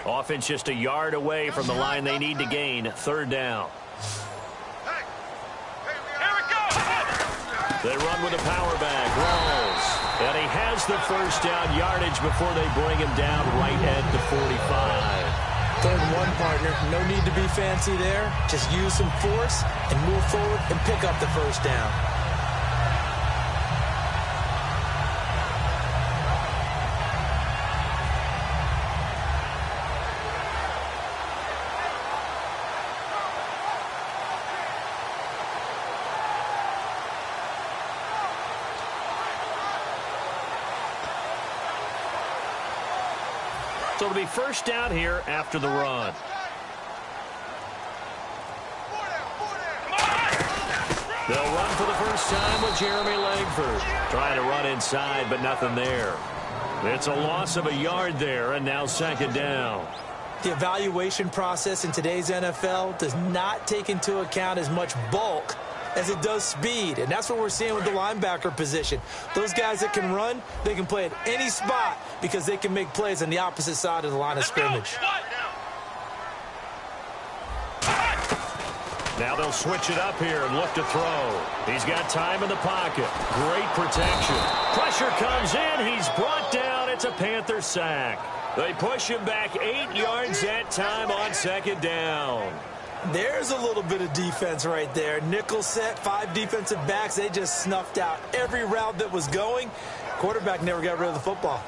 Offense just a yard away from the line they need to gain. Third down. They run with a power back. Rolls. And he has the first down yardage before they bring him down right at the 45. 3rd and 1, partner. No need to be fancy there. Just use some force and move forward and pick up the first down. So it'll be first down here after the run. They'll run for the first time with Jeremy Langford. Trying to run inside, but nothing there. It's a loss of a yard there, and now 2nd down. The evaluation process in today's NFL does not take into account as much bulk as it does speed, and that's what we're seeing with the linebacker position. Those guys that can run, they can play at any spot because they can make plays on the opposite side of the line of scrimmage. Now they'll switch it up here and look to throw. He's got time in the pocket. Great protection. Pressure comes in. He's brought down. It's a Panther sack. They push him back 8 yards that time on 2nd down. There's a little bit of defense right there. Nickel set, 5 defensive backs. They just snuffed out every route that was going. Quarterback never got rid of the football.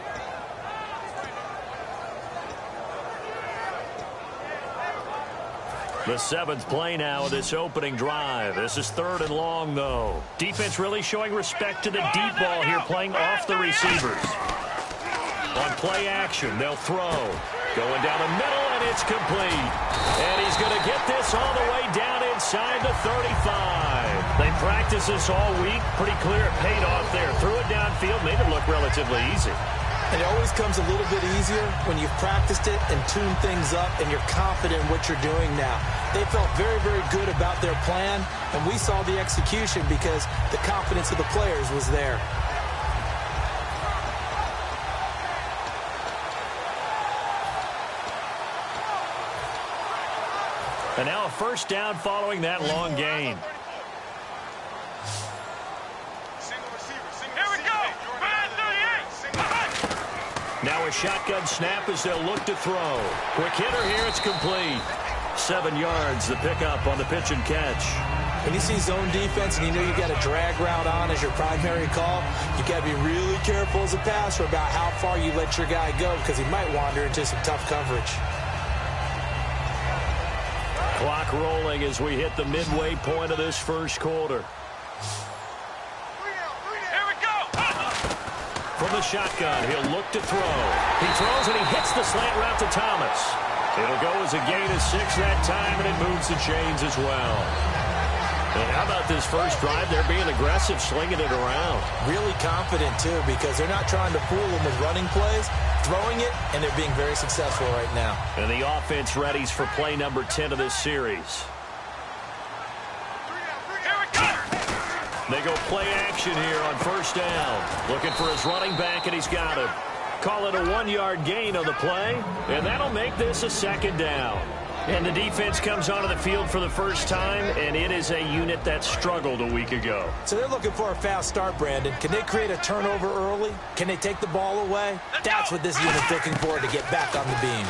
The 7th play now of this opening drive. This is 3rd and long, though. Defense really showing respect to the deep ball here, playing off the receivers. On play action, they'll throw. Going down the middle, and it's complete. And he's going to get this all the way down inside the 35. They practiced this all week. Pretty clear it paid off there. Threw it downfield, made it look relatively easy. And it always comes a little bit easier when you've practiced it and tuned things up and you're confident in what you're doing now. They felt very, very good about their plan, and we saw the execution because the confidence of the players was there. And now a first down following that long gain. Here we go. Now a shotgun snap as they'll look to throw. Quick hitter here, it's complete. 7 yards, the pickup on the pitch and catch. When you see zone defense and you know you got a drag route on as your primary call, you got to be really careful as a passer about how far you let your guy go because he might wander into some tough coverage. Clock rolling as we hit the midway point of this first quarter. Here we go. From the shotgun, he'll look to throw. He throws and he hits the slant route to Thomas. It'll go as a gain of 6 that time, and it moves the chains as well. And how about this first drive? They're being aggressive, slinging it around. Really confident, too, because they're not trying to fool them with running plays, throwing it, and they're being very successful right now. And the offense readies for play number 10 of this series. Here we go. They go play action here on first down. Looking for his running back, and he's got him. Call it a 1-yard gain on the play, and that'll make this a 2nd down. And the defense comes onto the field for the first time, and it is a unit that struggled a week ago. So they're looking for a fast start, Brandon. Can they create a turnover early? Can they take the ball away? That's what this unit's looking for to get back on the beam.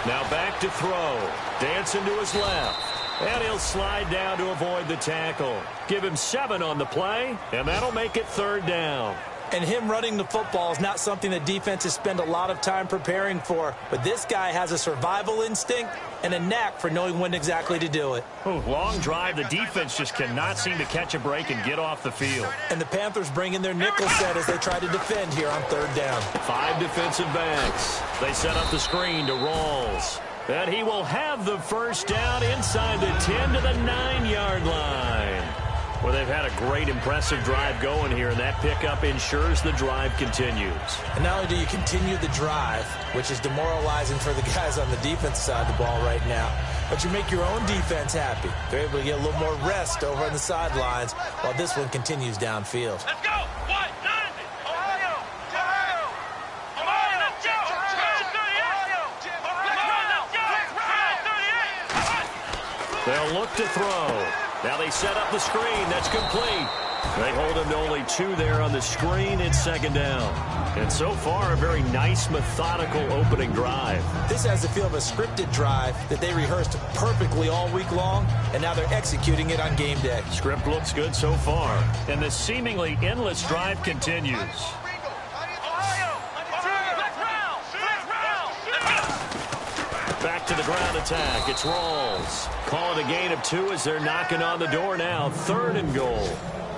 Now back to throw. Dancing to his left. And he'll slide down to avoid the tackle. Give him 7 on the play, and that'll make it 3rd down. And him running the football is not something that defenses spend a lot of time preparing for. But this guy has a survival instinct and a knack for knowing when exactly to do it. Oh, long drive. The defense just cannot seem to catch a break and get off the field. And the Panthers bring in their nickel set as they try to defend here on 3rd down. 5 defensive backs. They set up the screen to Rawls. And he will have the first down inside the 10 to the 9-yard line. Well, they've had a great, impressive drive going here, and that pickup ensures the drive continues. And not only do you continue the drive, which is demoralizing for the guys on the defense side of the ball right now, but you make your own defense happy. They're able to get a little more rest over on the sidelines while this one continues downfield. Let's go. 190. Ohio. Ohio. Ohio. Let's go. They'll look to throw. Now they set up the screen. That's complete. They hold him to only 2 there on the screen. It's second down. And so far, a very nice, methodical opening drive. This has the feel of a scripted drive that they rehearsed perfectly all week long, and now they're executing it on game day. Script looks good so far. And the seemingly endless drive continues. Back to the ground attack. It's Rawls. Call it a gain of 2 as they're knocking on the door now. 3rd and goal.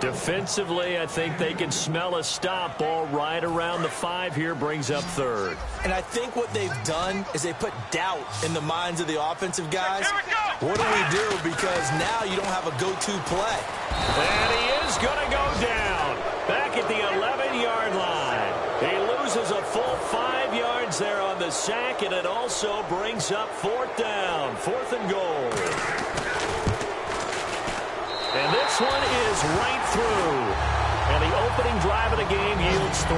Defensively, I think they can smell a stop. Ball right around the 5 here, brings up 3rd. And I think what they've done is they put doubt in the minds of the offensive guys. What do we do? Because now you don't have a go-to play. And he is going to go down. Back at the 11-yard line. He loses a full 5 yards there on the sack, and it also brings up 4th down. 4th and goal. And this one is right through. And the opening drive of the game yields 3.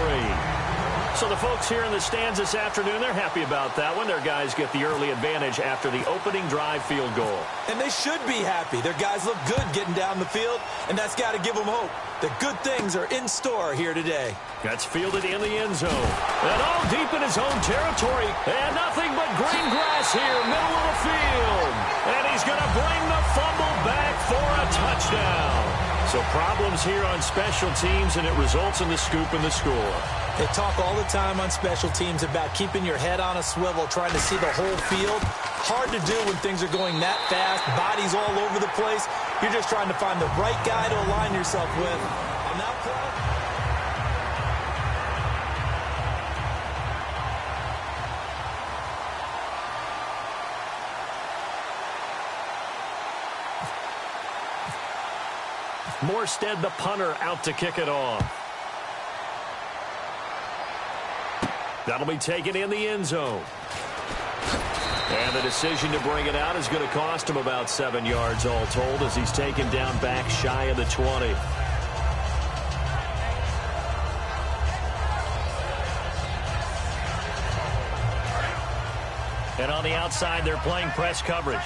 So the folks here in the stands this afternoon, they're happy about that one. Their guys get the early advantage after the opening drive field goal. And they should be happy. Their guys look good getting down the field, and that's got to give them hope that good things are in store here today. That's fielded in the end zone. And all deep in his own territory. And nothing but green grass here, middle of the field. And he's going to bring the fumble back for a touchdown. So problems here on special teams, and it results in the scoop and the score. They talk all the time on special teams about keeping your head on a swivel, trying to see the whole field. Hard to do when things are going that fast, bodies all over the place. You're just trying to find the right guy to align yourself with. On that play, Morstead, the punter, out to kick it off. That'll be taken in the end zone. And the decision to bring it out is going to cost him about 7 yards all told as he's taken down back shy of the 20. And on the outside, they're playing press coverage.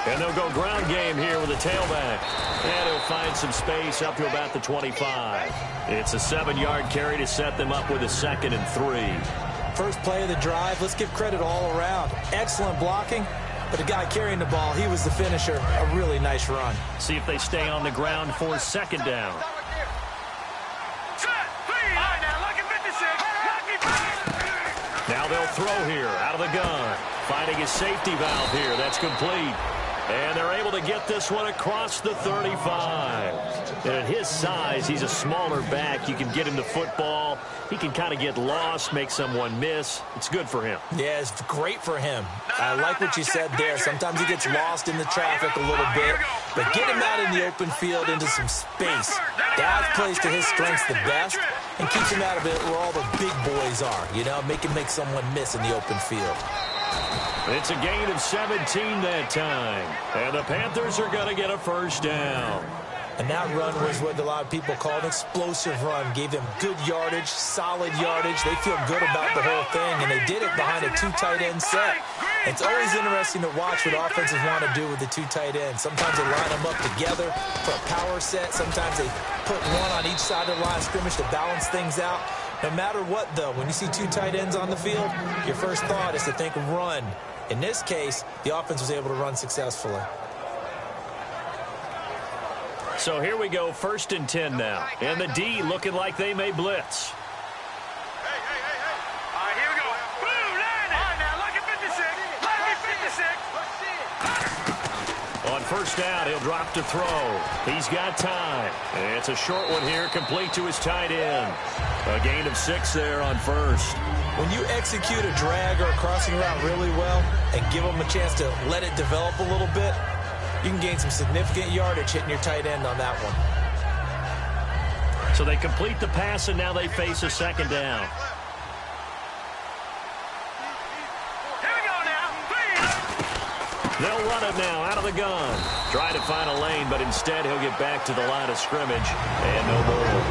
And they'll go ground game here with a tailback. And he'll find some space up to about the 25. It's a 7-yard carry to set them up with a 2nd and 3. First play of the drive, let's give credit all around. Excellent blocking, but the guy carrying the ball, he was the finisher. A really nice run. See if they stay on the ground for 2nd down. Now they'll throw here out of the gun. Finding his safety valve here. That's complete. And they're able to get this one across the 35. And at his size, he's a smaller back. You can get him the football. He can kind of get lost, make someone miss. It's good for him. Yeah, it's great for him. I like what you said there. Sometimes he gets lost in the traffic a little bit. But get him out in the open field into some space. That plays to his strengths the best and keeps him out of it where all the big boys are. You know, make him make someone miss in the open field. It's a gain of 17 that time. And the Panthers are going to get a 1st down. And that run was what a lot of people call an explosive run. Gave them good yardage, solid yardage. They feel good about the whole thing, and they did it behind a 2 tight end set. It's always interesting to watch what offenses want to do with the 2 tight ends. Sometimes they line them up together for a power set. Sometimes they put one on each side of the line of scrimmage to balance things out. No matter what, though, when you see 2 tight ends on the field, your first thought is to think run. In this case, the offense was able to run successfully. So here we go, 1st and 10 now. And the D looking like they may blitz. Hey. All right, here we go. Boom, line it. All right, now, look at 56. On 1st down, he'll drop to throw. He's got time. And it's a short one here, complete to his tight end. A gain of 6 there on 1st. When you execute a drag or a crossing route really well and give them a chance to let it develop a little bit, you can gain some significant yardage hitting your tight end on that one. So they complete the pass, and now they face a 2nd down. Here we go now. Please. They'll run it now out of the gun. Try to find a lane, but instead he'll get back to the line of scrimmage. And no more.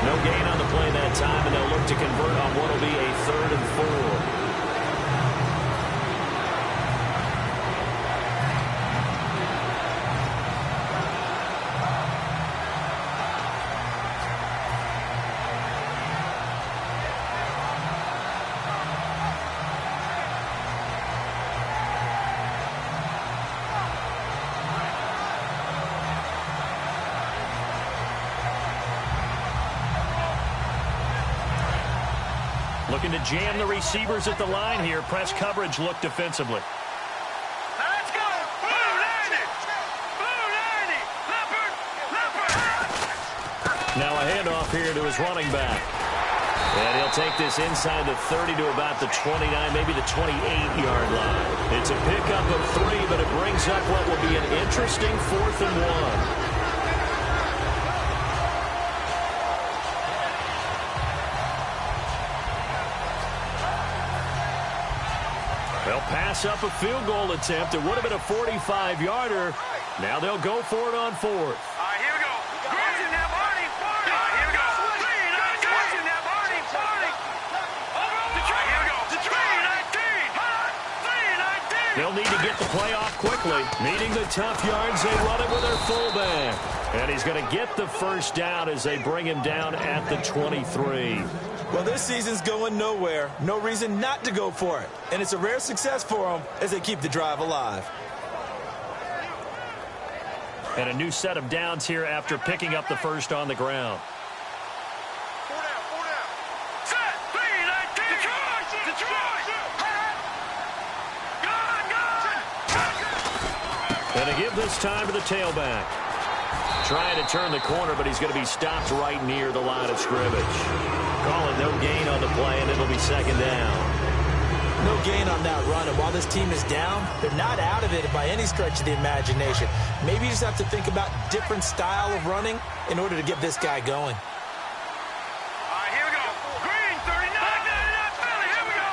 No gain on the play that time, and they'll look to convert on what will be a 3rd and 4. Looking to jam the receivers at the line here. Press coverage look defensively. Now let's go. Blue 90. Blue 90. Leopard. Leopard. Now a handoff here to his running back. And he'll take this inside the 30 to about the 29, maybe the 28-yard line. It's a pickup of 3, but it brings up what will be an interesting 4th and 1. They'll pass up a field goal attempt. It would have been a 45-yarder. Now they'll go for it on 4th. All right, here we go. Watching that Barney. All right, here we go. Watching that Barney. All right, here we go. 3-19. They'll need to get the play off quickly. Needing the tough yards, they run it with their fullback. And he's going to get the first down as they bring him down at the 23. Well, this season's going nowhere. No reason not to go for it. And it's a rare success for them as they keep the drive alive. And a new set of downs here after picking up the first on the ground. 4 down. Set. 3-19. Detroit. And to give this time to the tailback. Trying to turn the corner, but he's going to be stopped right near the line of scrimmage. Calling no gain on the play, and it'll be 2nd down. No gain on that run, and while this team is down, they're not out of it by any stretch of the imagination. Maybe you just have to think about different style of running in order to get this guy going. All right, here we go. Green, 39. Philly, here we go.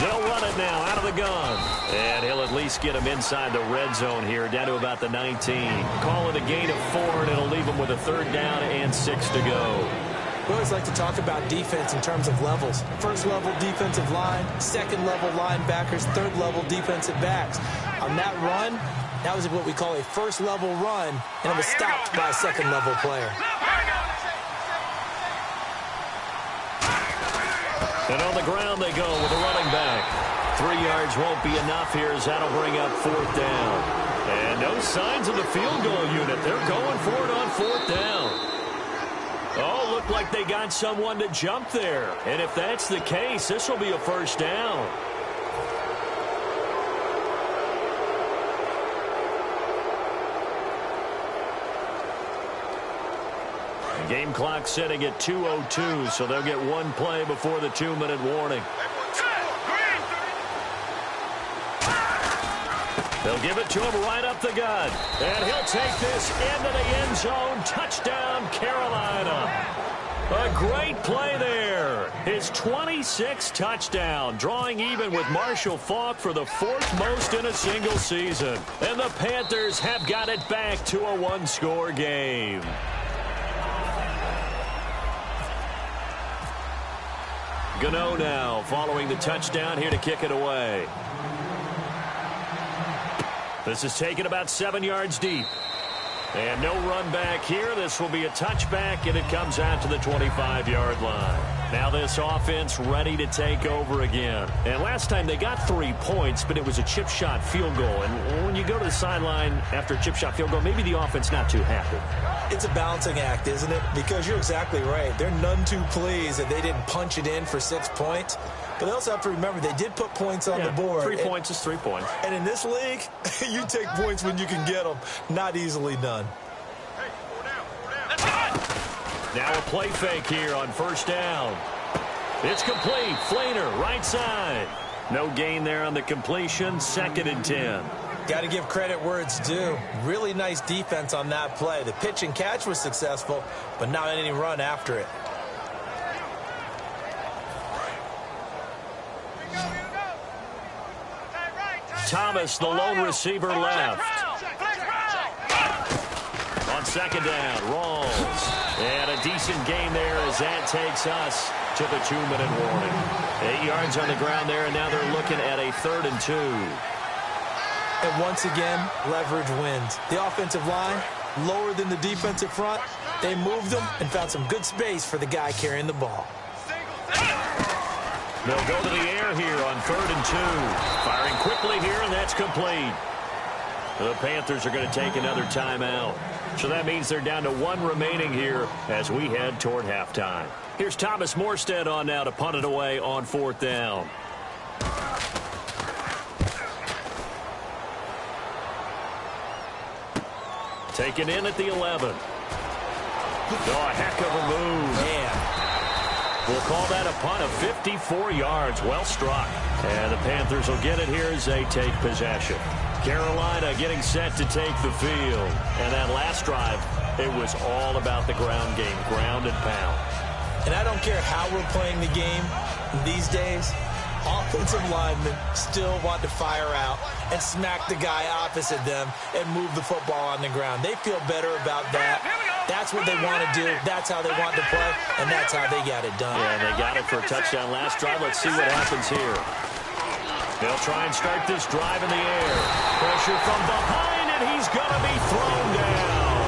They'll run it now out of the gun. And he'll at least get him inside the red zone here, down to about the 19. Call it a gain of 4, and it'll leave him with a 3rd down and 6 to go. We always like to talk about defense in terms of levels. 1st level defensive line, 2nd level linebackers, 3rd level defensive backs. On that run, that was what we call a 1st level run, and it was stopped by a 2nd level player. And on the ground they go with a running back. 3 yards won't be enough here as that'll bring up 4th down. And no signs of the field goal unit. They're going for it on 4th down. Oh, looked like they got someone to jump there. And if that's the case, this will be a 1st down. Game clock setting at 2:02, so they'll get one play before the 2-minute warning. They'll give it to him right up the gut. And he'll take this into the end zone. Touchdown, Carolina. A great play there. His 26th touchdown, drawing even with Marshall Faulk for the 4th most in a single season. And the Panthers have got it back to a 1-score game. Gano now following the touchdown here to kick it away. This is taken about 7 yards deep. And no run back here. This will be a touchback, and it comes out to the 25-yard line. Now this offense ready to take over again. And last time they got 3 points, but it was a chip shot field goal. And when you go to the sideline after a chip shot field goal, maybe the offense not too happy. It's a balancing act, isn't it? Because you're exactly right. They're none too pleased that they didn't punch it in for 6 points. But they also have to remember they did put points on the board. 3 points is 3 points. And in this league, you take points when you can get them. Not easily done. Now a play fake here on 1st down. It's complete. Flainer, right side. No gain there on the completion. 2nd and 10. Got to give credit where it's due. Really nice defense on that play. The pitch and catch was successful, but not any run after it. Thomas, the lone receiver, left. On 2nd down, Rawls. And a decent gain there as that takes us to the 2-minute warning. 8 yards on the ground there, and now they're looking at a 3rd and 2. And once again, leverage wins. The offensive line, lower than the defensive front. They moved them and found some good space for the guy carrying the ball. They'll go to the air here on 3rd and 2. Firing quickly here, and that's complete. The Panthers are going to take another timeout. So that means they're down to 1 remaining here as we head toward halftime. Here's Thomas Morstead on now to punt it away on 4th down. Taken in at the 11. Oh, a heck of a move. Man. We'll call that a punt of 54 yards. Well struck. And the Panthers will get it here as they take possession. Carolina getting set to take the field. And that last drive, it was all about the ground game, ground and pound. And I don't care how we're playing the game these days, offensive linemen still want to fire out and smack the guy opposite them and move the football on the ground. They feel better about that. That's what they want to do. That's how they want to play, and that's how they got it done. Yeah, they got it for a touchdown last drive. Let's see what happens here. They'll try and start this drive in the air. Pressure from behind, and he's going to be thrown down.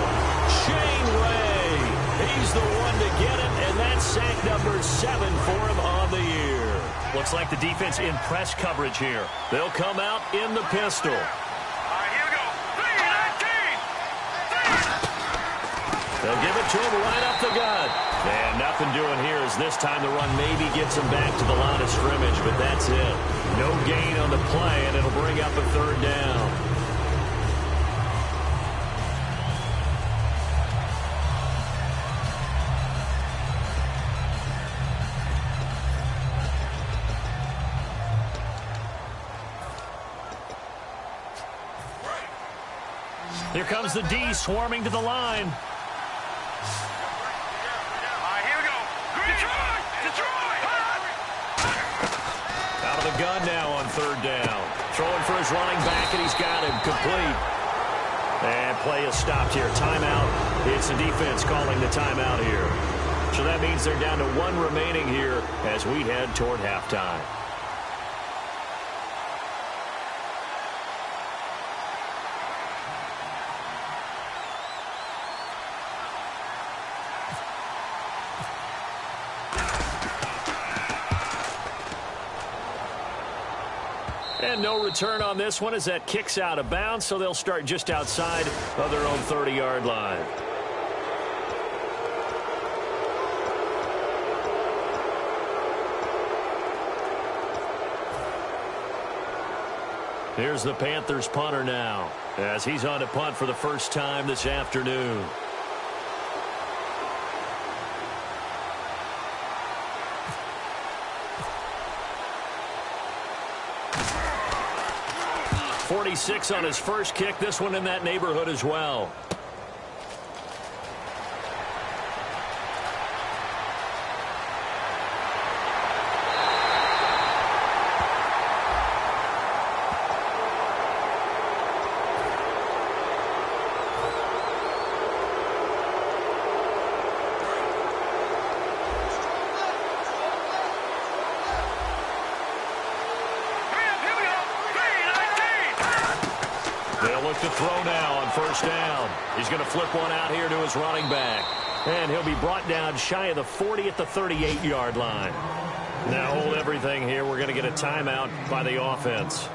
Shane Ray, he's the one to get it, and that's sack number 7 for him on the year. Looks like the defense in press coverage here. They'll come out in the pistol. All right, here we go. 3-19. They'll give it to him right up the gut. And nothing doing here as this time the run maybe gets him back to the line of scrimmage, but that's it. No gain on the play, and it'll bring up a 3rd down. Here comes the D swarming to the line. Out of the gun now on 3rd down. Throwing for his running back, and he's got him complete. And play is stopped here. Timeout. It's the defense calling the timeout here. So that means they're down to 1 remaining here as we head toward halftime. And no return on this one as that kicks out of bounds, so they'll start just outside of their own 30-yard line. Here's the Panthers punter now as he's on to punt for the first time this afternoon. .46 on his first kick. This one in that neighborhood as well. To throw now on 1st down. He's going to flip one out here to his running back. And he'll be brought down shy of the 40 at the 38-yard line. Now hold everything here. We're going to get a timeout by the offense.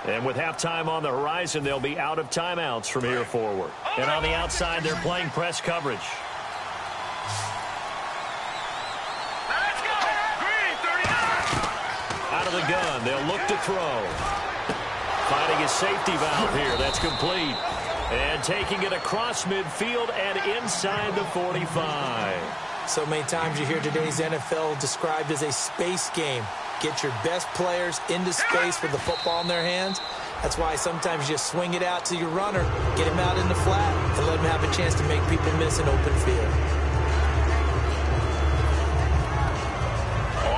And with halftime on the horizon, they'll be out of timeouts from here forward. And on the outside, they're playing press coverage. Let's go. Green, 39. Out of the gun, they'll look to throw. Finding his safety valve here. That's complete. And taking it across midfield and inside the 45. So many times you hear today's NFL described as a space game. Get your best players into space with the football in their hands. That's why sometimes you swing it out to your runner, get him out in the flat, and let him have a chance to make people miss an open field.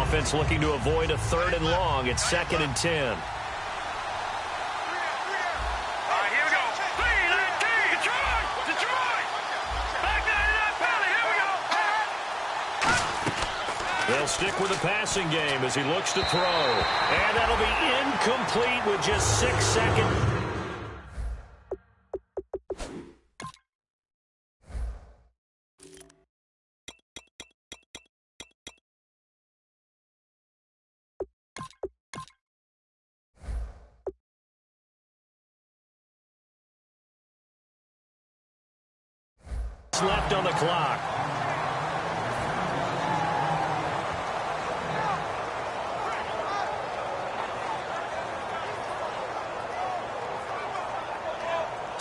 Offense looking to avoid a 3rd and long. It's 2nd and 10. They'll stick with the passing game as he looks to throw. And that'll be incomplete with just 6 seconds. Left on the clock.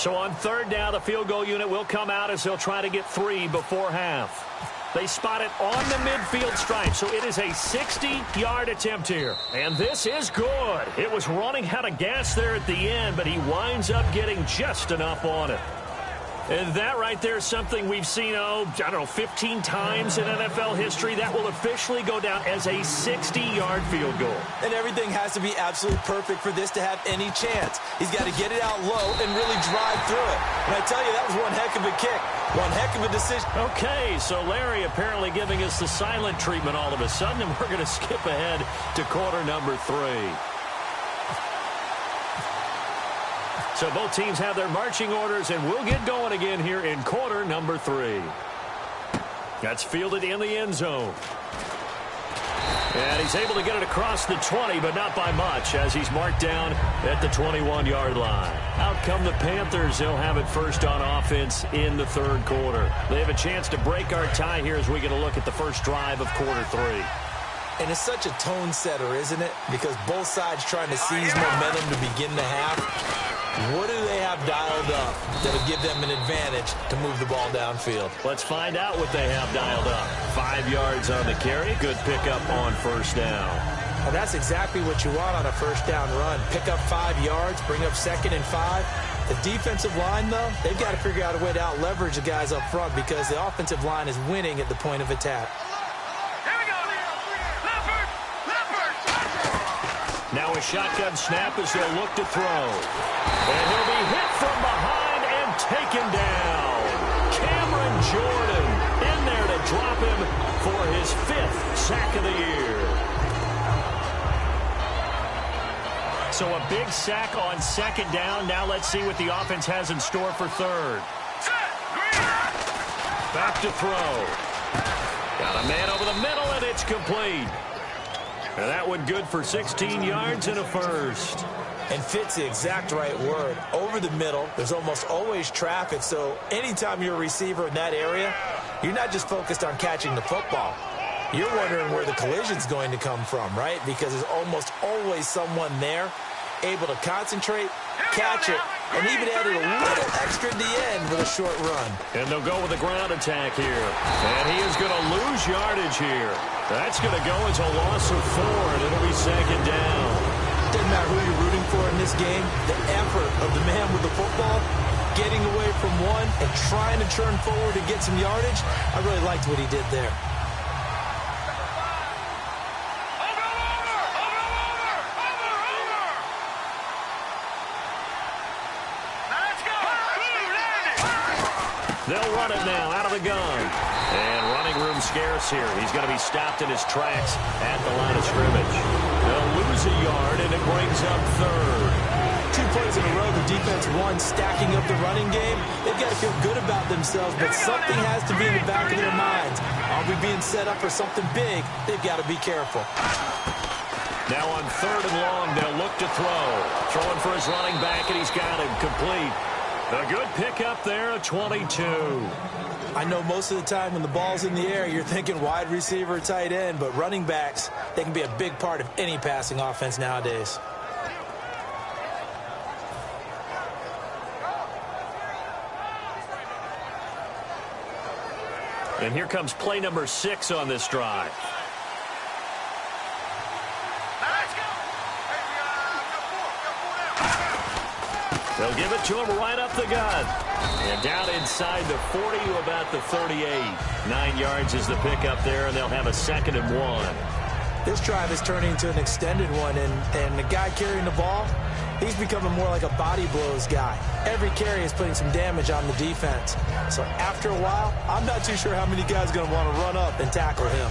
So on third down, the field goal unit will come out as they'll try to get 3 before half. They spot it on the midfield stripe, so it is a 60-yard attempt here. And this is good. It was running out of gas there at the end, but he winds up getting just enough on it. And that right there is something we've seen, 15 times in NFL history. That will officially go down as a 60-yard field goal. And everything has to be absolutely perfect for this to have any chance. He's got to get it out low and really drive through it. And I tell you, that was one heck of a kick. One heck of a decision. Okay, so Larry apparently giving us the silent treatment all of a sudden, and we're going to skip ahead to quarter number 3. So both teams have their marching orders, and we'll get going again here in quarter number 3. That's fielded in the end zone. And he's able to get it across the 20, but not by much, as he's marked down at the 21-yard line. Out come the Panthers. They'll have it first on offense in the third quarter. They have a chance to break our tie here as we get a look at the first drive of quarter 3. And it's such a tone setter, isn't it? Because both sides trying to seize momentum to begin the half. What do they have dialed up that'll give them an advantage to move the ball downfield? Let's find out what they have dialed up. 5 yards on the carry. Good pickup on first down. Well, that's exactly what you want on a first down run. Pick up 5 yards, bring up 2nd and 5. The defensive line, though, they've got to figure out a way to out-leverage the guys up front because the offensive line is winning at the point of attack. Now a shotgun snap as they'll look to throw. And he'll be hit from behind and taken down. Cameron Jordan in there to drop him for his 5th sack of the year. So a big sack on 2nd down. Now let's see what the offense has in store for 3rd. Back to throw. Got a man over the middle, and it's complete. And that one good for 16 yards and a first. And fits the exact right word. Over the middle, there's almost always traffic, so anytime you're a receiver in that area, you're not just focused on catching the football. You're wondering where the collision's going to come from, right? Because there's almost always someone there able to concentrate, catch it, and even added a little extra at the end with a short run. And they'll go with a ground attack here. And he is going to lose yardage here. That's going to go as a loss of 4, and it'll be 2nd down. Doesn't matter who you're rooting for in this game, the effort of the man with the football, getting away from one and trying to turn forward and get some yardage, I really liked what he did there. They'll run it now out of the gun. And running room scarce here. He's going to be stopped in his tracks at the line of scrimmage. They'll lose a yard, and it brings up 3rd. 2 plays in a row, the defense won, stacking up the running game. They've got to feel good about themselves, but something has to be in the back of their minds. Are we being set up for something big? They've got to be careful. Now on 3rd and long, they'll look to throw. Throwing for his running back, and he's got him complete. A good pickup there, a 22. I know most of the time when the ball's in the air, you're thinking wide receiver, tight end, but running backs, they can be a big part of any passing offense nowadays. And here comes play number 6 on this drive. They'll give it to him right up the gut. And down inside the 40 to about the 38. 9 yards is the pickup there, and they'll have a 2nd and 1. This drive is turning into an extended one, and the guy carrying the ball, he's becoming more like a body blows guy. Every carry is putting some damage on the defense. So after a while, I'm not too sure how many guys are going to want to run up and tackle him.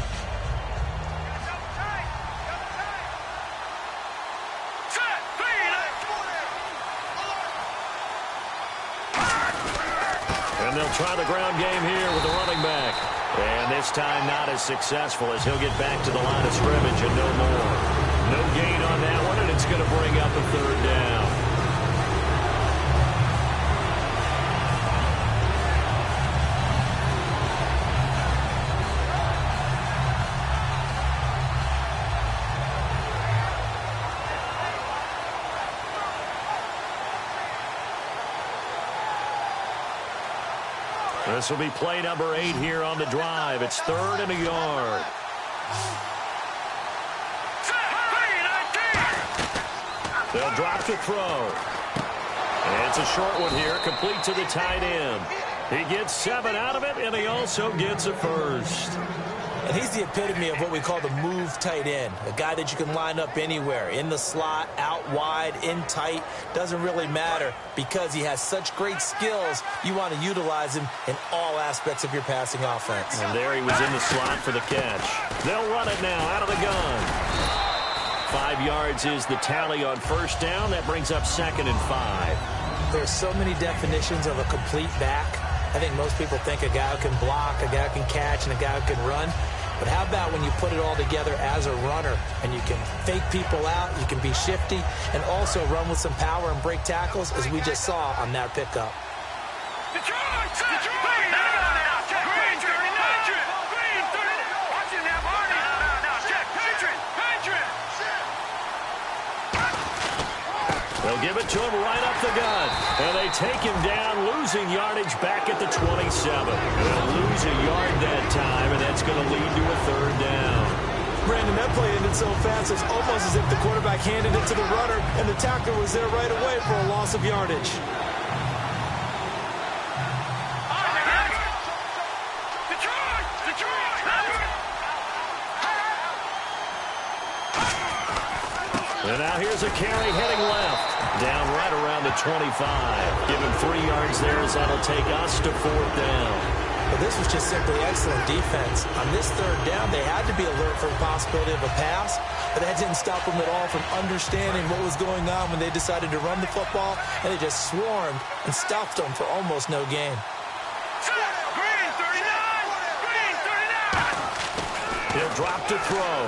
And they'll try the ground game here with the running back. And this time not as successful as he'll get back to the line of scrimmage and no more. No gain on that one, and it's going to bring up a 3rd down. This will be play number 8 here on the drive. It's 3rd and a yard. They'll drop the throw. And it's a short one here, complete to the tight end. He gets 7 out of it, and he also gets a first. And he's the epitome of what we call the move tight end, a guy that you can line up anywhere, in the slot, out wide, in tight, doesn't really matter because he has such great skills. You want to utilize him in all aspects of your passing offense. And there he was in the slot for the catch. They'll run it now out of the gun. 5 yards is the tally on first down. That brings up 2nd and 5. There's so many definitions of a complete back. I think most people think a guy who can block, a guy who can catch, and a guy who can run. But how about when you put it all together as a runner and you can fake people out, you can be shifty, and also run with some power and break tackles, as we just saw on that pickup. They'll give it to him right up the gut. And they take him down, losing yardage back at the 27. They'll lose a yard that time, and that's going to lead to a 3rd down. Brandon, that play ended so fast, it's almost as if the quarterback handed it to the runner, and the tackler was there right away for a loss of yardage. And now here's a carry heading left. Down right around the 25. Give him 3 yards there as that'll take us to 4th down. But this was just simply excellent defense. On this 3rd down, they had to be alert for the possibility of a pass, but that didn't stop them at all from understanding what was going on when they decided to run the football, and they just swarmed and stuffed them for almost no gain. He'll drop to throw.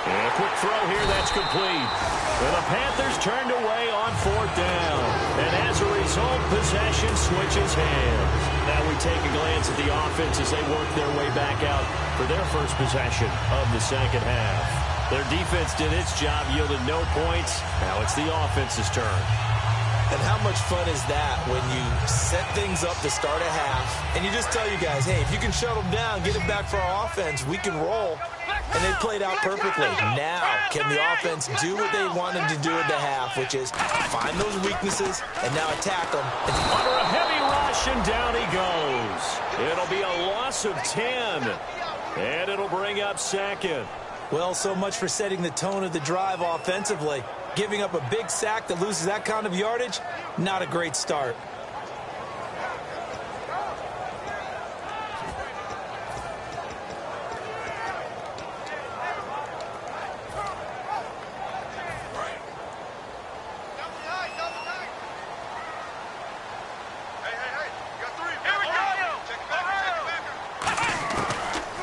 And a quick throw here, that's complete. And the Panthers turned away on 4th down. And as a result, possession switches hands. Now we take a glance at the offense as they work their way back out for their first possession of the second half. Their defense did its job, yielded no points. Now it's the offense's turn. And how much fun is that when you set things up to start a half, and you just tell you guys, hey, if you can shut them down, get it back for our offense, we can roll. And they played out perfectly. Now, can the offense do what they wanted to do at the half, which is find those weaknesses and now attack them? Under a heavy rush, and down he goes. It'll be a loss of 10, and it'll bring up 2nd. Well, so much for setting the tone of the drive offensively. Giving up a big sack that loses that kind of yardage, not a great start.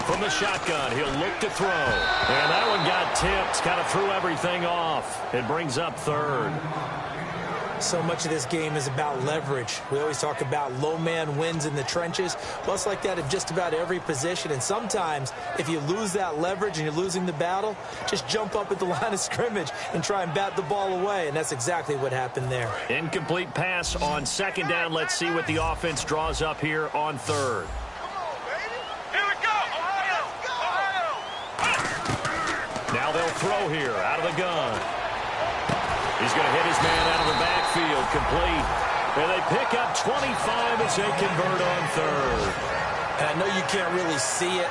From the shotgun, he'll look to throw. And that one got tipped, kind of threw everything off. It brings up 3rd. So much of this game is about leverage. We always talk about low man wins in the trenches. Well, it's like that at just about every position. And sometimes, if you lose that leverage and you're losing the battle, just jump up at the line of scrimmage and try and bat the ball away. And that's exactly what happened there. Incomplete pass on 2nd down. Let's see what the offense draws up here on 3rd. Now they'll throw here out of the gun. He's going to hit his man out of the backfield, complete. And they pick up 25 as they convert on 3rd. And I know you can't really see it,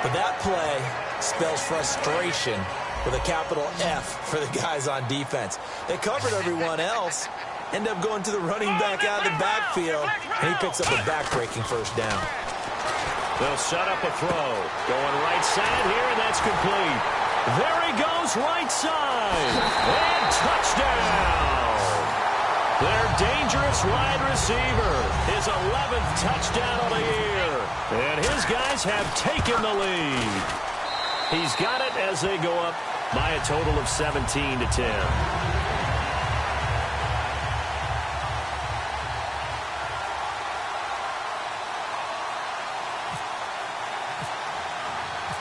but that play spells frustration with a capital F for the guys on defense. They covered everyone else, end up going to the running back out of the backfield, and he picks up a back-breaking first down. They'll set up a throw. Going right side here, and that's complete. There he goes, right side. And touchdown. Their dangerous wide receiver. His 11th touchdown of the year. And his guys have taken the lead. He's got it as they go up by a total of 17-10.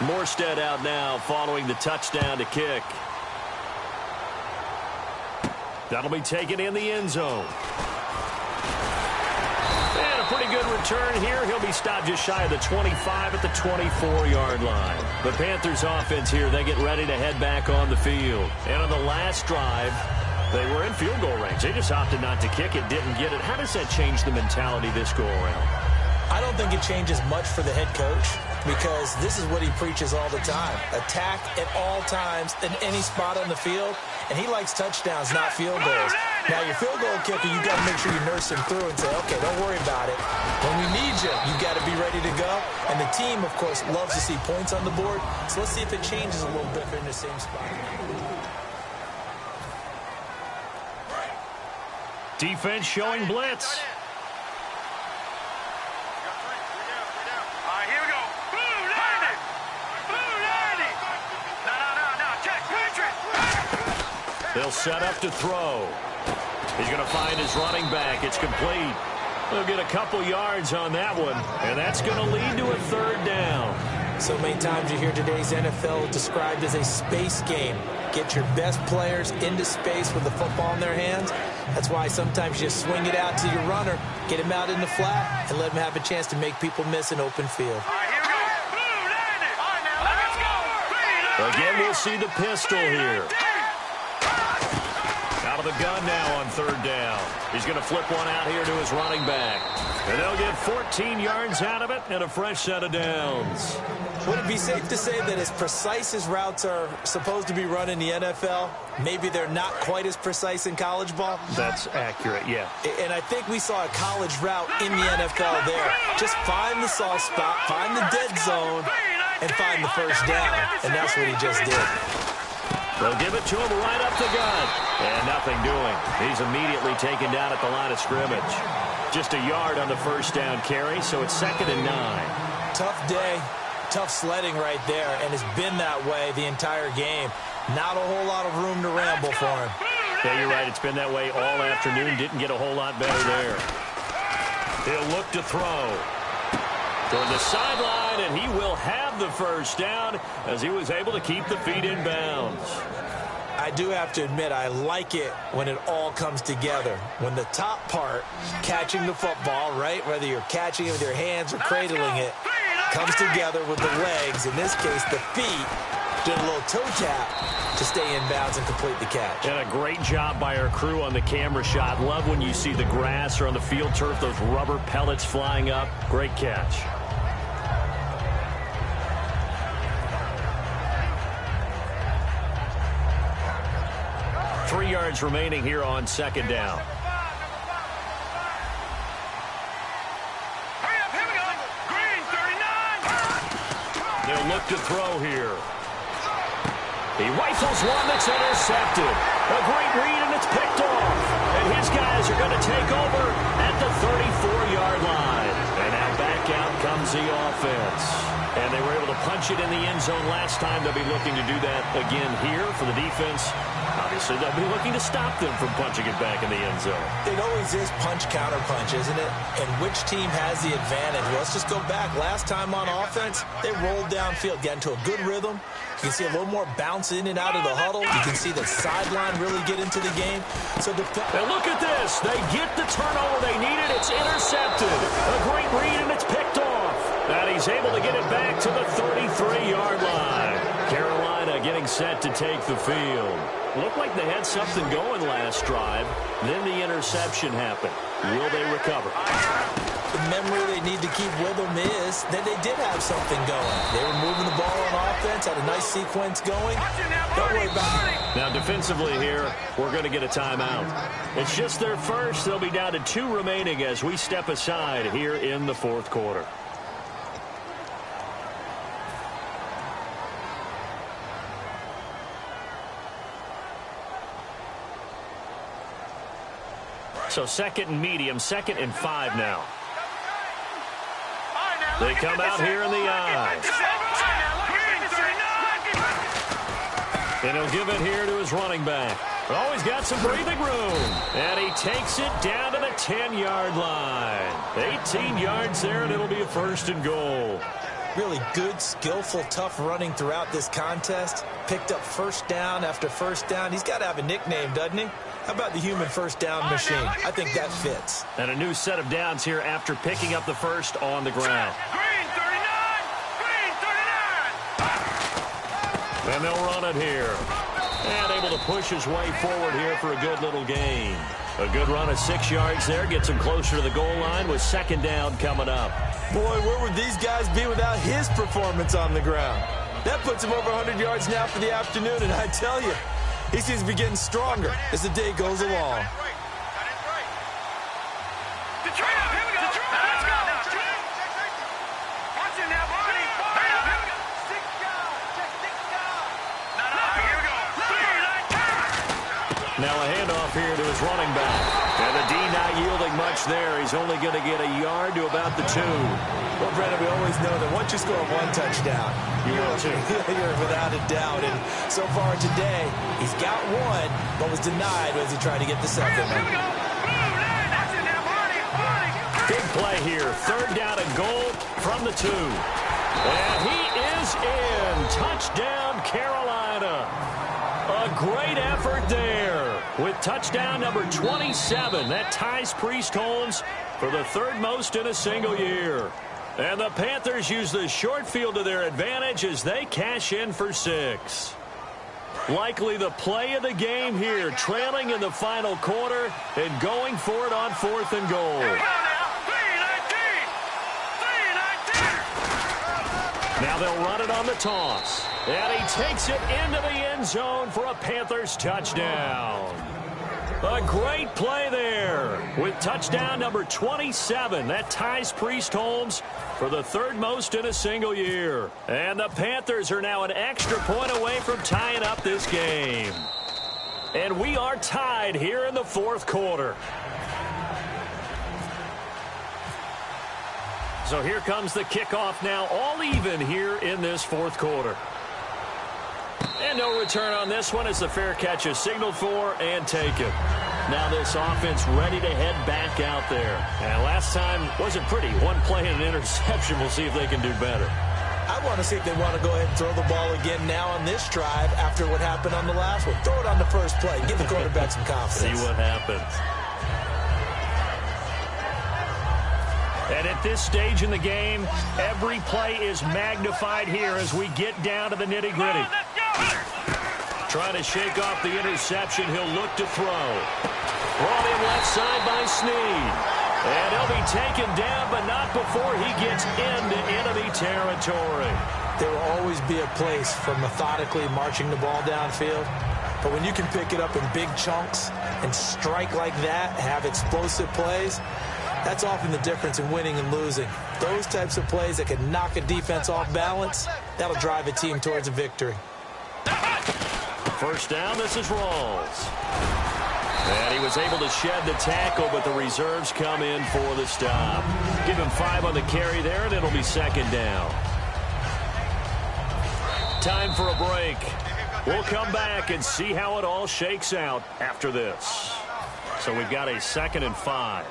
Morstead out now following the touchdown to kick. That'll be taken in the end zone. And a pretty good return here. He'll be stopped just shy of the 25 at the 24-yard line. The Panthers offense here, they get ready to head back on the field. And on the last drive, they were in field goal range. They just opted not to kick it, didn't get it. How does that change the mentality this go around? I don't think it changes much for the head coach because this is what he preaches all the time. Attack at all times in any spot on the field, and he likes touchdowns, not field goals. Now, your field goal kicker, you got to make sure you nurse him through and say, okay, don't worry about it. When we need you, you got to be ready to go. And the team, of course, loves to see points on the board. So let's see if it changes a little bit if they're in the same spot. Defense showing blitz. They'll set up to throw. He's going to find his running back. It's complete. They'll get a couple yards on that one, and that's going to lead to a third down. So many times you hear today's NFL described as a space game. Get your best players into space with the football in their hands. That's why sometimes you just swing it out to your runner, get him out in the flat, and let him have a chance to make people miss an open field. Again, we'll see the pistol here. Out of the gun now on third down. He's going to flip one out here to his running back. And they'll get 14 yards out of it and a fresh set of downs. Would it be safe to say that as precise as routes are supposed to be run in the NFL, maybe they're not quite as precise in college ball? That's accurate, yeah. And I think we saw a college route in the NFL there. Just find the soft spot, find the dead zone, and find the first down. And that's what he just did. They'll give it to him right up the gut. And nothing doing. He's immediately taken down at the line of scrimmage. Just a yard on the first down carry, so it's 2nd and 9. Tough day. Tough sledding right there, and it's been that way the entire game. Not a whole lot of room to ramble for him. Yeah, you're right. It's been that way all afternoon. Didn't get a whole lot better there. He'll look to throw. Toward the sideline, and he will have the first down as he was able to keep the feet in bounds. I do have to admit, I like it when it all comes together. When the top part, catching the football, right, whether you're catching it with your hands or cradling it, comes together with the legs, in this case the feet, doing a little toe tap to stay in bounds and complete the catch. And a great job by our crew on the camera shot. Love when you see the grass or on the field turf, those rubber pellets flying up. Great catch. Three yards remaining here on second down. They'll look to throw here. He rifles one that's intercepted. A great read, and it's picked off. And his guys are going to take over at the 34-yard line. And now back out comes the offense. And they were able to punch it in the end zone last time. They'll be looking to do that again here for the defense. Obviously, they'll be looking to stop them from punching it back in the end zone. It always is punch-counter-punch, isn't it? And which team has the advantage? Well, let's just go back. Last time on offense, they rolled downfield, got into a good rhythm. You can see a little more bounce in and out of the huddle. You can see the sideline really get into the game. So and look at this. They get the turnover they needed. It's intercepted. A great read, and it's picked off. And he's able to get it back to the 33-yard line. Carolina getting set to take the field. Looked like they had something going last drive. Then the interception happened. Will they recover? The memory they need to keep with them is that they did have something going. They were moving the ball on offense, had a nice sequence going. Don't worry about it. Now defensively here, we're going to get a timeout. It's just their first. They'll be down to 2 remaining as we step aside here in the fourth quarter. So 2nd and medium, 2nd and 5 now. They come out here in the I. And he'll give it here to his running back. Oh, he's got some breathing room. And he takes it down to the 10-yard line. 18 yards there, and it'll be a 1st and goal. Really good, skillful, tough running throughout this contest. Picked up first down after first down. He's got to have a nickname, doesn't he? How about the human first down machine? I think that fits. And a new set of downs here after picking up the first on the ground. Green 39! Green 39! And they'll run it here. And able to push his way forward here for a good little gain. A good run of 6 yards there. Gets him closer to the goal line with second down coming up. Boy, where would these guys be without his performance on the ground? That puts him over 100 yards now for the afternoon, and I tell you, he seems to be getting stronger as the day goes along. Detroit, here we go. Let's go. Watch it now, Barney. Here we go. Now a handoff here to his running back. And the D not yielding much there. He's only going to get a yard to about the 2. Well, Brennan, we always know that once you score one touchdown, you're without a doubt. And so far today, he's got one, but was denied as he tried to get the second one. Here we go. Watch it now, Barney. Big play here. Third down and goal from the 2. And he is in. Touchdown, Carolina. A great effort there with touchdown number 27. That ties Priest Holmes for the third most in a single year. And the Panthers use the short field to their advantage as they cash in for 6. Likely the play of the game here, trailing in the final quarter and going for it on 4th and goal. Now they'll run it on the toss. And he takes it into the end zone for a Panthers touchdown. A great play there with touchdown number 27. That ties Priest Holmes for the third most in a single year. And the Panthers are now an extra point away from tying up this game. And we are tied here in the fourth quarter. So here comes the kickoff now, all even here in this fourth quarter. And no return on this one as the fair catch is signaled for and taken. Now this offense ready to head back out there. And last time wasn't pretty. One play and an interception. We'll see if they can do better. I want to see if they want to go ahead and throw the ball again now on this drive after what happened on the last one. Throw it on the first play. Give the quarterback some confidence. See what happens. And at this stage in the game, every play is magnified here as we get down to the nitty-gritty. Trying to shake off the interception, he'll look to throw. Brought in left side by Snead. And he'll be taken down, but not before he gets into enemy territory. There will always be a place for methodically marching the ball downfield. But when you can pick it up in big chunks and strike like that, have explosive plays, that's often the difference in winning and losing. Those types of plays that can knock a defense off balance, that'll drive a team towards a victory. First down, this is Rawls. And he was able to shed the tackle, but the reserves come in for the stop. Give him 5 on the carry there, and it'll be second down. Time for a break. We'll come back and see how it all shakes out after this. So we've got a 2nd and 5.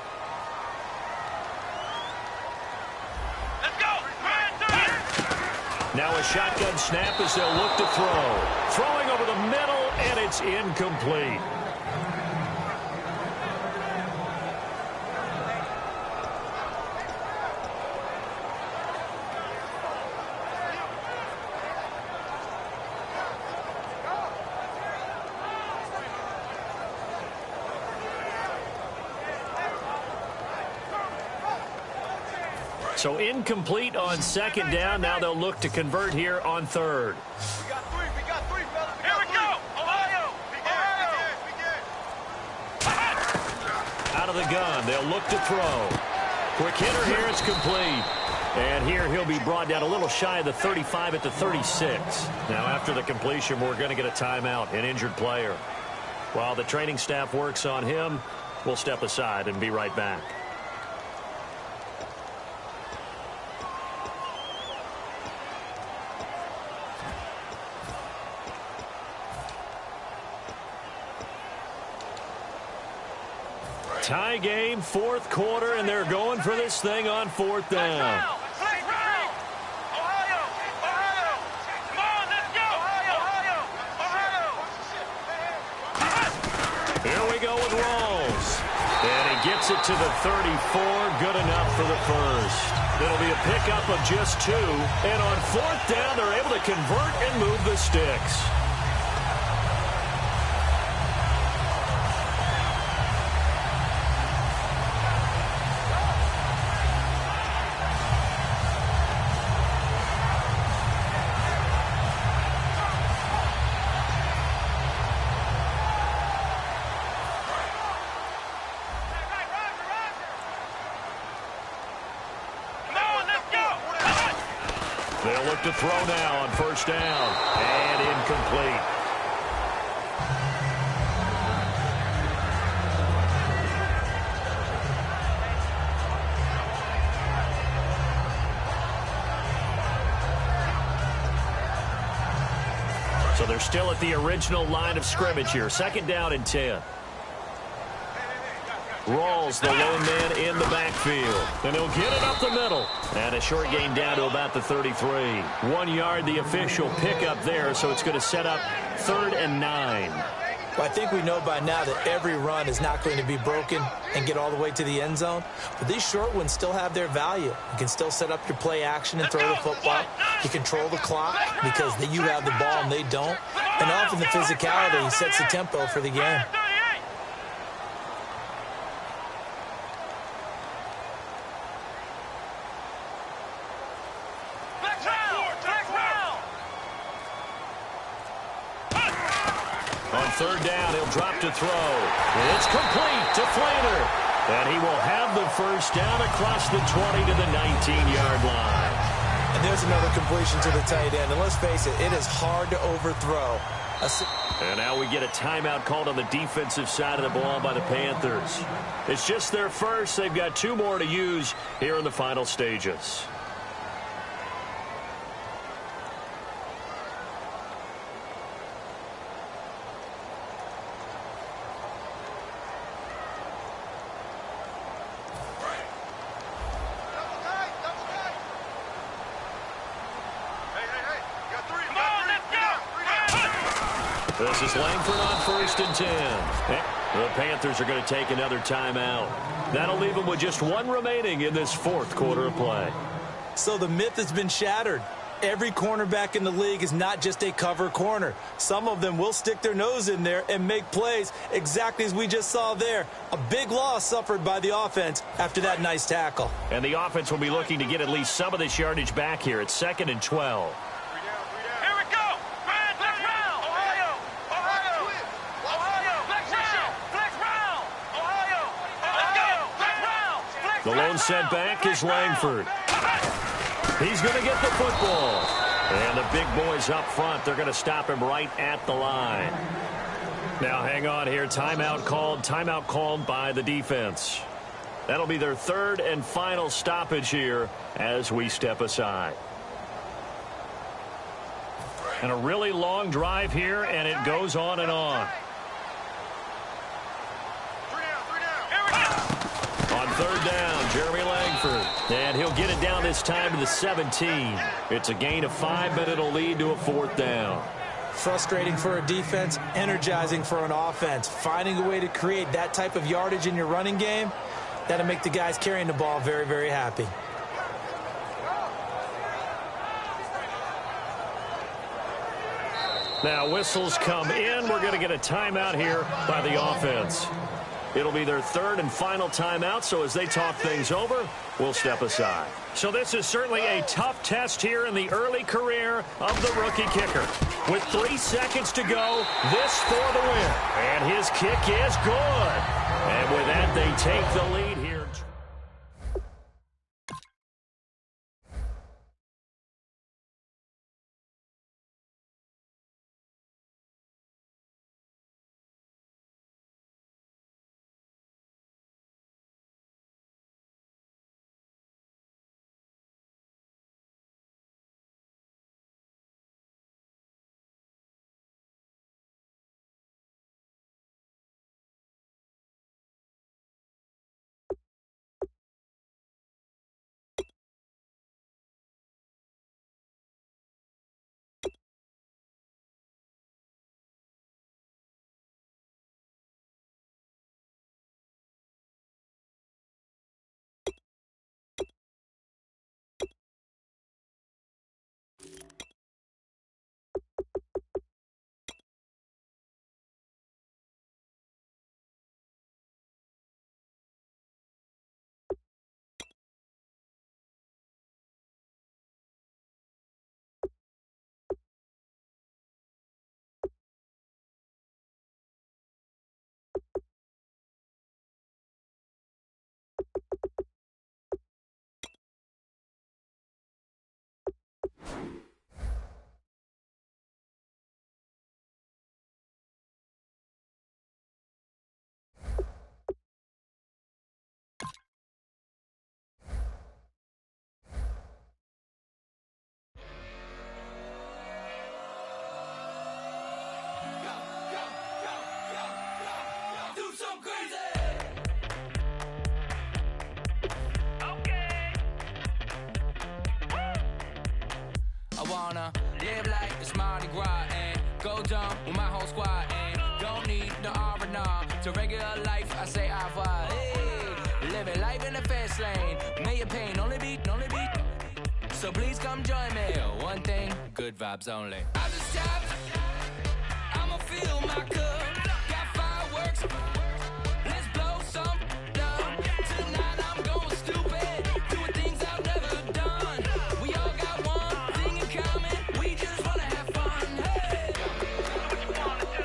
Now a shotgun snap as they'll look to throw. Throwing over the middle, and it's incomplete. So incomplete on second down. Now they'll look to convert here on third. We got three, fellas. Here we go. Ohio. Out of the gun. They'll look to throw. Quick hitter here. It's complete. And here he'll be brought down a little shy of the 35 at the 36. Now after the completion, we're going to get a timeout, an injured player. While the training staff works on him, we'll step aside and be right back. Tie game, fourth quarter, and they're going for this thing on fourth down. Here we go with Rawls. And he gets it to the 34. Good enough for the first. It'll be a pickup of just 2. And on 4th down, they're able to convert and move the sticks. They'll look to throw now on 1st down. And incomplete. So they're still at the original line of scrimmage here. 2nd down and 10. Rawls, the lone man in the backfield. And he'll get it up the middle. And a short gain down to about the 33. 1 yard, the official pickup there, so it's going to set up 3rd and 9. Well, I think we know by now that every run is not going to be broken and get all the way to the end zone. But these short ones still have their value. You can still set up your play action and throw the football. You control the clock because you have the ball and they don't. And often the physicality sets the tempo for the game. On 3rd down, he'll drop to throw. It's complete to Flanner. And he will have the 1st down across the 20 to the 19-yard line. And there's another completion to the tight end. And let's face it, it is hard to overthrow. And now we get a timeout called on the defensive side of the ball by the Panthers. It's just their first. They've got 2 more to use here in the final stages. This is Langford on 1st and 10. The Panthers are going to take another timeout. That'll leave them with just 1 remaining in this 4th quarter of play. So the myth has been shattered. Every cornerback in the league is not just a cover corner. Some of them will stick their nose in there and make plays exactly as we just saw there. A big loss suffered by the offense after that nice tackle. And the offense will be looking to get at least some of this yardage back here. It's 2nd and 12. The lone sent back is Langford. He's going to get the football. And the big boys up front, they're going to stop him right at the line. Now hang on here. Timeout called by the defense. That'll be their 3rd and final stoppage here as we step aside. And a really long drive here, and it goes on and on. On 3rd down, Jeremy Langford. And he'll get it down this time to the 17. It's a gain of 5, but it'll lead to a 4th down. Frustrating for a defense, energizing for an offense. Finding a way to create that type of yardage in your running game, that'll make the guys carrying the ball very, very happy. Now whistles come in. We're going to get a timeout here by the offense. It'll be their 3rd and final timeout, so as they talk things over, we'll step aside. So this is certainly a tough test here in the early career of the rookie kicker. With 3 seconds to go, this for the win. And his kick is good. And with that, they take the lead here. wanna live like it's Mardi Gras and go dumb with my whole squad and don't need no R&R to regular life. I say au revoir. Hey, living life in the fast lane. May your pain only beat. So please come join me. One thing, good vibes only. I just tapped. I'ma fill my cup. Got fireworks. Let's blow some up. Tonight I'm going stupid. Doing things I've never done. We all got one thing in common. We just wanna have fun. Hey. What you wanna do?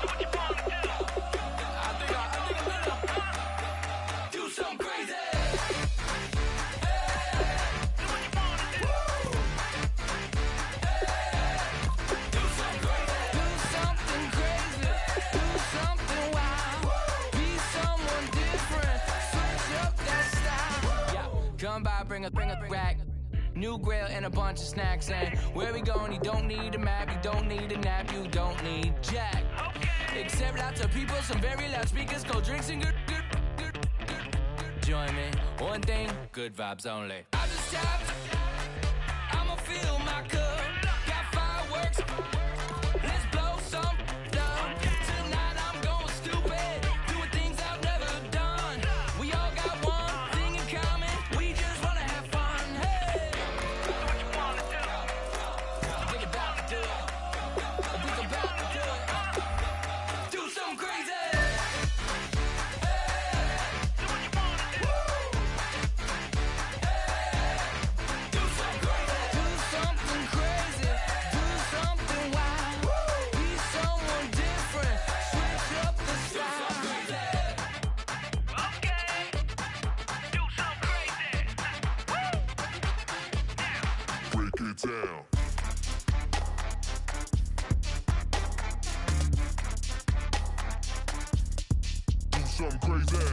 What you wanna do? I think I'm gonna do something crazy. Come by, bring a rack. New grill and a bunch of snacks. And where we going, you don't need a map. You don't need a nap. You don't need jack. Except lots of people, some very loud speakers, cold drinks and good. Join me. One thing, good vibes only. I just tapped. I'ma fill my cup. Got fireworks. Let's blow some up. Tonight I'm going stupid. Doing things I've never done. We all got one thing in common. We just wanna have fun. Hey. What you wanna do? Think about to do it. Think about to do it. Do something crazy. Down. Do something crazy.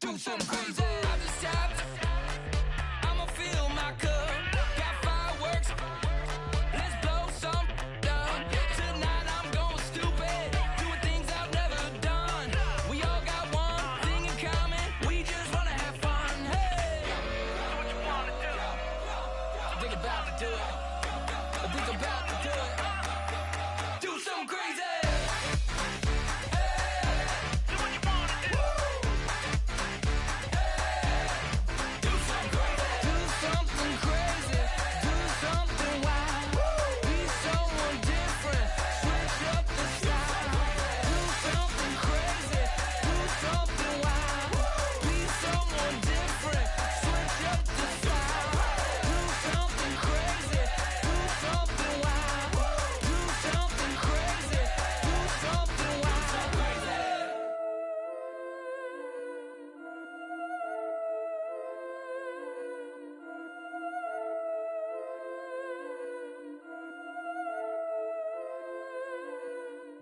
Do something crazy. I just tapped. I'ma fill my cup. Got fireworks. Let's blow some up. Tonight I'm going stupid. Doing things I've never done. We all got one thing in common. We just wanna have fun. Hey. What you wanna do? Think about to do it. Think about to do it. Do something crazy.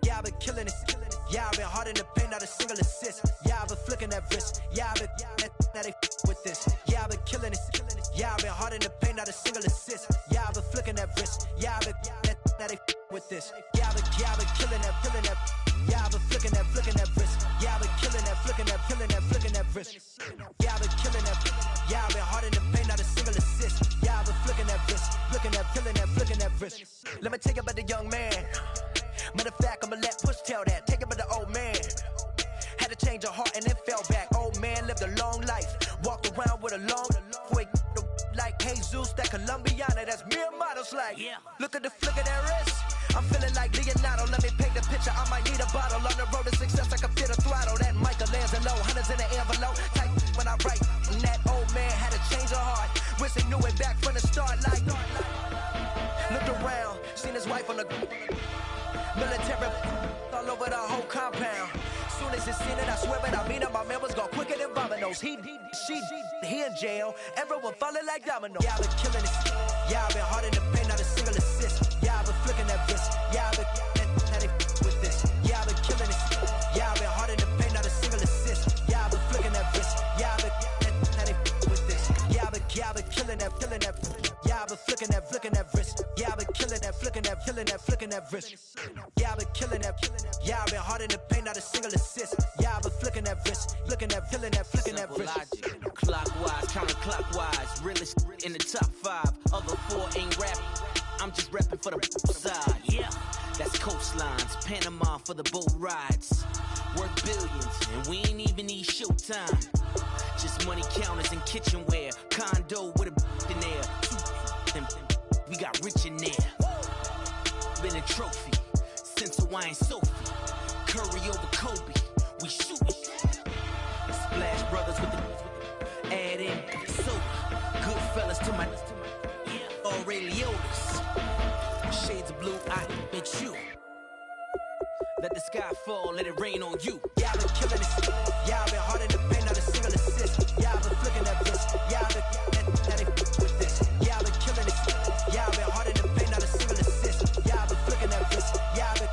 Yeah, I've been killing it. Yeah, I've been hard in the paint, not a single assist. Yeah, I've been flicking that wrist. Yeah, I've been now they with this. Yeah, I've been killing it. Yeah, I've been hard in the paint, not a single assist. Yeah, I've been flicking that wrist. Yeah, I've been now they with this. Yeah, I've been killing that. Yeah, I've been flicking that wrist. Yeah, I've been killing that, flicking that wrist. Yeah, I've been killing that. Yeah, I've been hard in the paint, not a single assist. Yeah, I've been flicking that wrist, flicking that wrist. Let me tell you about the young man. Matter of fact, I'ma let Push tell that. Take it by the old man. Had to change her heart and then fell back. Old man lived a long life. Walked around with a long quick like Jesus, that Colombiana. That's mere models like. Yeah. Look at the flick of that wrist. I'm feeling like Leonardo. Let me paint the picture. I might need a bottle. On the road to success, I can feel the throttle. That Michelangelo, hundreds in the envelope. Type when I write. And that old man had to change her heart. Wish he knew it back from the start. Like, looked around, seen his wife on the military all over the whole compound. Soon as he seen it, I swear it, I mean it. My man was gone quicker than dominoes. He in jail. Everyone falling like dominoes. Yeah, I've been killing it. Yeah, I've been hard in the paint, not a single assist. Yeah, I've been flicking that wrist. Yeah, I've been now they with this. Yeah, I've been killing it. Yeah, I've been hard in the paint, not a single assist. Yeah, I've been flicking that wrist. Yeah, I've been now they with this. Yeah, I've been killing that. Yeah, I've been flicking that wrist. Yeah, I've been killing that, flicking that wrist. Yeah, I've been killing that. Yeah, I've been hard in the paint, not a single assist. Yeah, I've been flicking that wrist, flicking that, flicking that wrist. Logic, clockwise, counterclockwise, realest in the top 5. Other 4 ain't rapping. I'm just repping for the side. Yeah, that's coastlines, Panama for the boat rides. Worth billions, and we ain't even need showtime. Just money counters and kitchenware. Condo with a in there. We got rich in there. Been a trophy since Hawaiian Sophie. Curry over Kobe. We shootin'. Splash Brothers with the add in soap. Good fellas to my Aureliotis. Shades of blue, I bet you. Let the sky fall, let it rain on you. Yeah, I've been killing this. Yeah, I've been hard in the paint, not a single assist. Yeah, I've been flicking that wrist. Yeah, I've been that it with this. Yeah, I've been killing this. Yeah, I've been hard in the paint, not a single assist. Yeah, I've been flicking that wrist. Yeah, I've been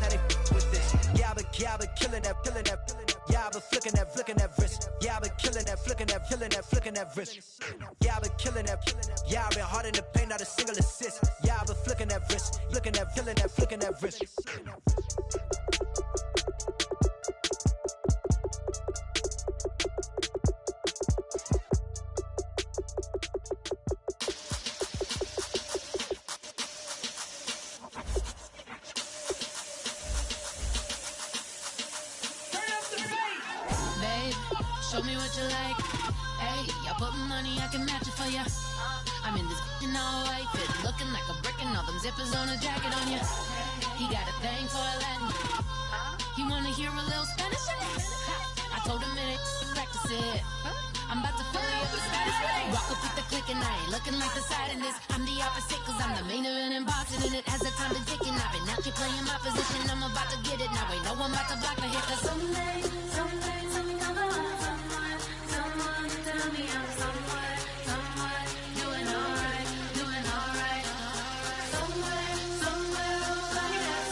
that it with this. Yeah, I've been killing that, killing that. Yeah, I've been flicking that wrist. Yeah, I've been killing that, flicking that wrist. Yeah, I've been killing that. Yeah, I've been hard in the paint, not a single assist. Yeah, I've been flicking that wrist, flicking that wrist. Show me what you like. Hey, I put money, I can match it for ya. I'm in this in all white fit, looking like a brick and all them zippers on a jacket on ya. He got a thing for a Latin. He wanna hear a little Spanish? I told him it ain't practice it. I'm about to fill you up with status. Walk up with the click and I ain't looking like the side in this. I'm the opposite cause I'm the main event and bossing in it. As the time is ticking, I've been out here playing my position. I'm about to get it now. Ain't no one about to block the hit. Cause someday, something come along. Tell me I'm somewhere, doing alright. Somewhere, somebody that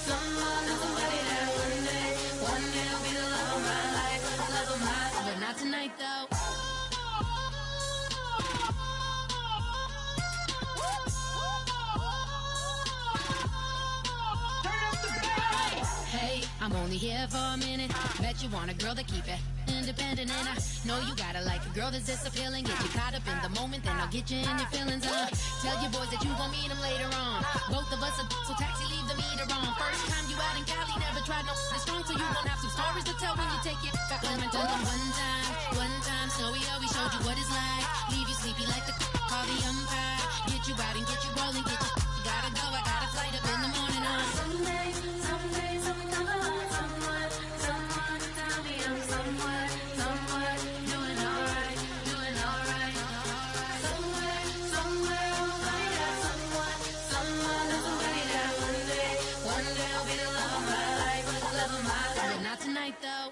somebody that one day will be the love of my life, but not tonight though. Hey, I'm only here for a minute. Bet you want a girl to keep it independent, and I know you gotta like a girl that's this appealing. Get you caught up in the moment, then I'll get you in your feelings. Tell your boys that you gon' meet them later on. Both of us are so taxi, leave the meter on. First time you out in Cali, never tried no strong, so you gon' have some stories to tell when you take it back home and tell them one time, Snowy always showed you what it's like. Leave you sleepy like the call the umpire. Get you out and get you rolling, get you gotta go. I got a flight up in the morning on someday, something come along. Someone tell me I'm somewhere, doing alright. Somewhere, somebody that somebody that one day will be the love of my life, but not tonight though.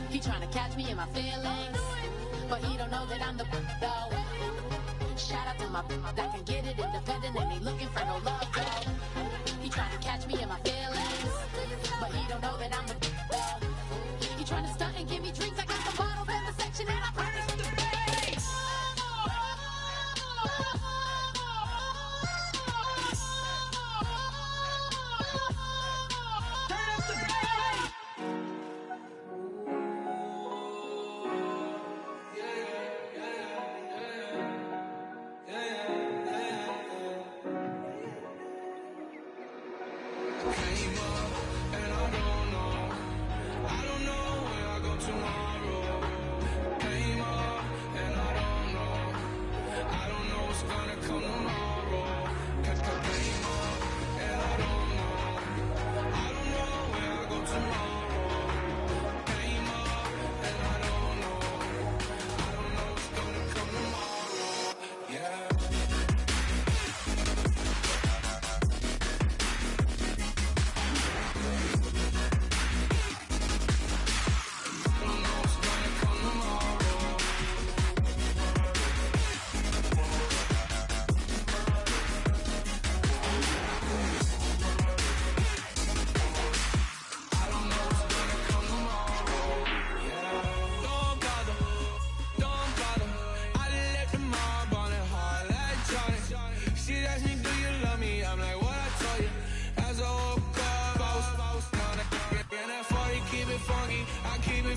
He tryna catch me in my feelings, but he don't know that I'm the though. Shout out to my that can get it independent and ain't looking for no love though. He tryna catch me in my feelings, but he don't know that I'm the though. He tryna stunt and give me drinks. I got the bottles in the section and I promise to pay.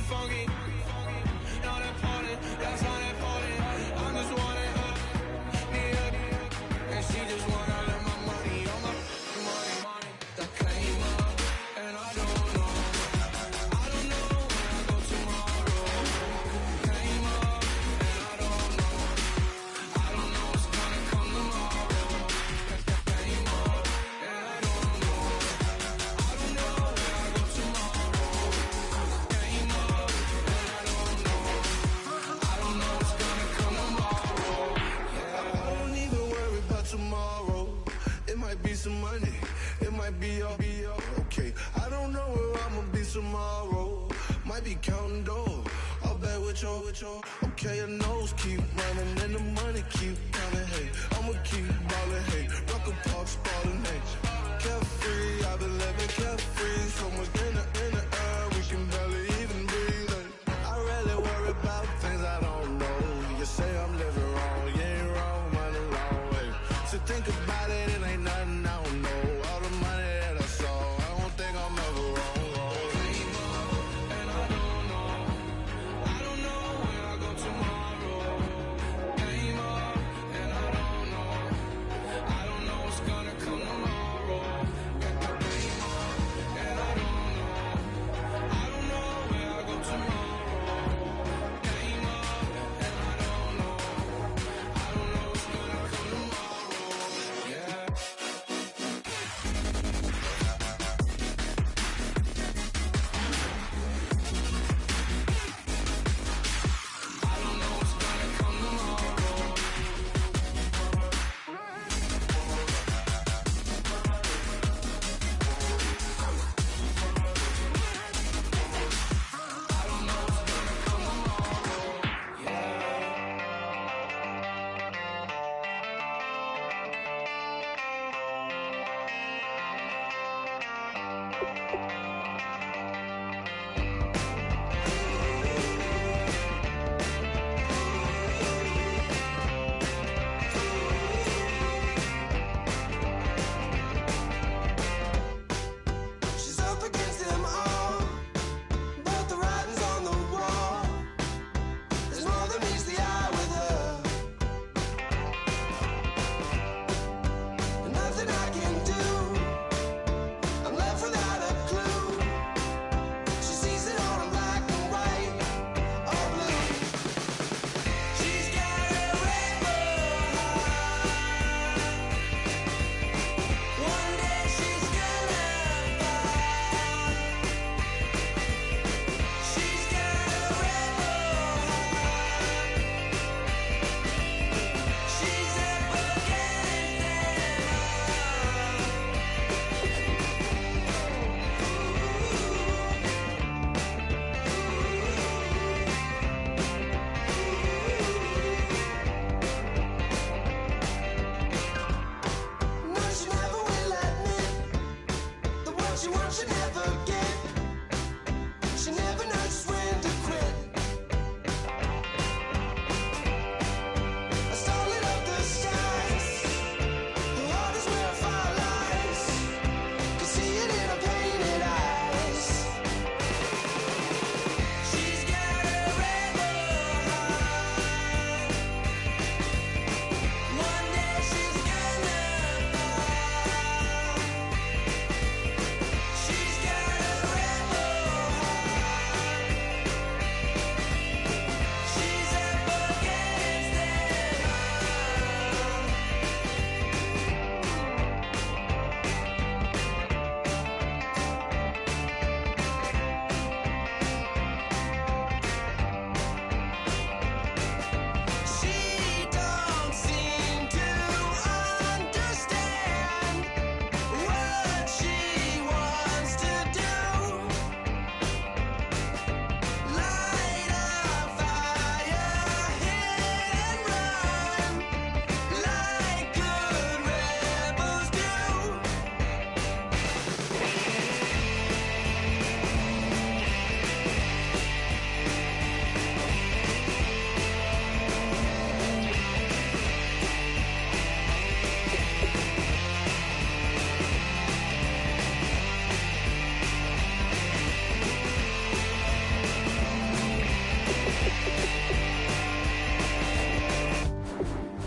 funky. Now that party, that's how that party. I'm just wanting her, need her, and she just want all of my money, all my money. That came up, and I don't know when I go tomorrow. Came up, and I don't know what's gonna come tomorrow. Came up, and I don't know when I go tomorrow. Came up, and I don't know what's gonna come tomorrow. I don't even worry about tomorrow. It might be some money, it might be all okay. I don't know where I'ma be tomorrow. Might be counting dough. I'll bet with your. Okay, your nose keep running and the money keep coming. Hey, I'ma keep ballin'. Hey, rock a park, ballin'. Hey, carefree, I've been living carefree. So much in the air, we can barely even breathe. Hey, I really worry about things I don't know. You say I'm living wrong, you ain't wrong, money long way. So think about it, it ain't nothing I don't know. All the money that I saw, I don't think I'm ever wrong. Came up, and I don't know when I go tomorrow. Came up, and I don't know what's gonna come tomorrow. Came up, and I don't know where I go tomorrow. Came up, and I don't know what's gonna come tomorrow. Yeah. I don't know what's gonna come tomorrow. I don't know what's gonna come tomorrow. Yeah. She's up against them all, but the writing's on the wall. There's more than meets the eye with her, and nothing I can do. I'm left without a clue. She sees it all in black and white or blue. She's got a rebel heart. One day she's gonna fall. She's got a rebel heart. She's up against them all. No, she never will admit that what she wants she never get. She never knows just when to quit. I started up the skies. Her heart is where fire lies. Can see it in her painted eyes. She's got a rebel heart. One day she's gonna fall. She's got a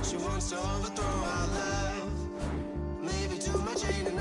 She wants to overthrow our love. Maybe too much ain't enough.